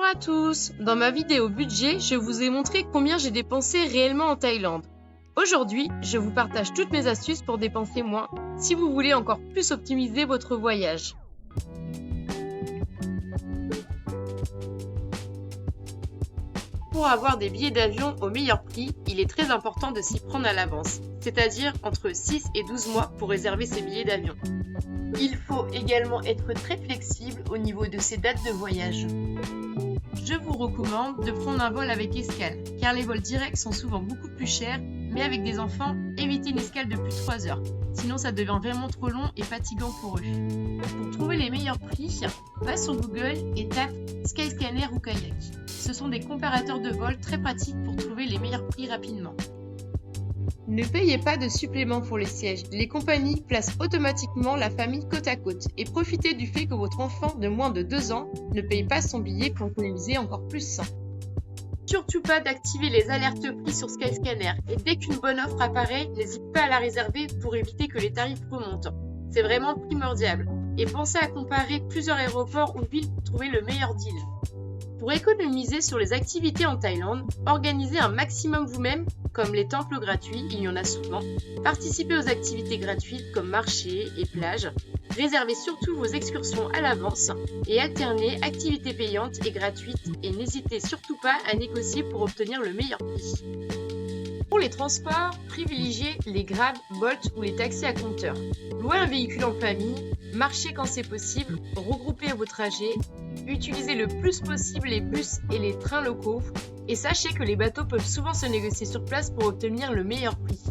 à tous! Dans ma vidéo budget, je vous ai montré combien j'ai dépensé réellement en Thaïlande. Aujourd'hui, je vous partage toutes mes astuces pour dépenser moins si vous voulez encore plus optimiser votre voyage. Pour avoir des billets d'avion au meilleur prix, il est très important de s'y prendre à l'avance, c'est-à-dire entre 6 et 12 mois pour réserver ses billets d'avion. Il faut également être très flexible au niveau de ses dates de voyage. Je vous recommande de prendre un vol avec escale, car les vols directs sont souvent beaucoup plus chers, mais avec des enfants, évitez une escale de plus de 3 heures, sinon ça devient vraiment trop long et fatigant pour eux. Pour trouver les meilleurs prix, va sur Google et tape Skyscanner ou Kayak. Ce sont des comparateurs de vols très pratiques pour trouver les meilleurs prix rapidement. Ne payez pas de supplément pour les sièges. Les compagnies placent automatiquement la famille côte à côte et profitez du fait que votre enfant de moins de 2 ans ne paye pas son billet pour économiser encore plus. Surtout pas d'activer les alertes prix sur Skyscanner et dès qu'une bonne offre apparaît, n'hésitez pas à la réserver pour éviter que les tarifs remontent. C'est vraiment primordial. Et pensez à comparer plusieurs aéroports ou villes pour trouver le meilleur deal. Pour économiser sur les activités en Thaïlande, organisez un maximum vous-même, comme les temples gratuits, il y en a souvent. Participez aux activités gratuites comme marchés et plages. Réservez surtout vos excursions à l'avance et alternez activités payantes et gratuites et n'hésitez surtout pas à négocier pour obtenir le meilleur prix. Pour les transports, privilégiez les Grab, Bolt ou les taxis à compteur. Louez un véhicule en famille, marchez quand c'est possible, regroupez vos trajets, utilisez le plus possible les bus et les trains locaux et sachez que les bateaux peuvent souvent se négocier sur place pour obtenir le meilleur prix.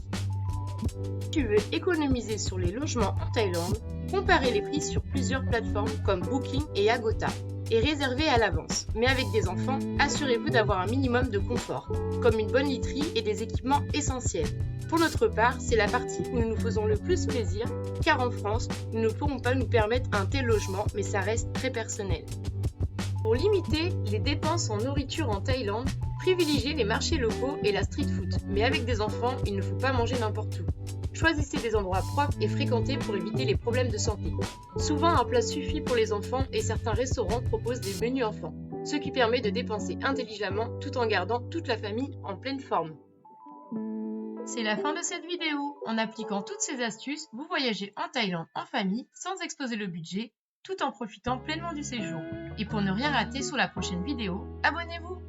Si tu veux économiser sur les logements en Thaïlande, comparez les prix sur plusieurs plateformes comme Booking et Agoda et réservez à l'avance. Mais avec des enfants, assurez-vous d'avoir un minimum de confort, comme une bonne literie et des équipements essentiels. Pour notre part, c'est la partie où nous nous faisons le plus plaisir, car en France, nous ne pourrons pas nous permettre un tel logement, mais ça reste très personnel. Pour limiter les dépenses en nourriture en Thaïlande, privilégiez les marchés locaux et la street food. Mais avec des enfants, il ne faut pas manger n'importe où. Choisissez des endroits propres et fréquentés pour éviter les problèmes de santé. Souvent, un plat suffit pour les enfants et certains restaurants proposent des menus enfants, ce qui permet de dépenser intelligemment tout en gardant toute la famille en pleine forme. C'est la fin de cette vidéo. En appliquant toutes ces astuces, vous voyagez en Thaïlande en famille sans exploser le budget, tout en profitant pleinement du séjour. Et pour ne rien rater sur la prochaine vidéo, abonnez-vous!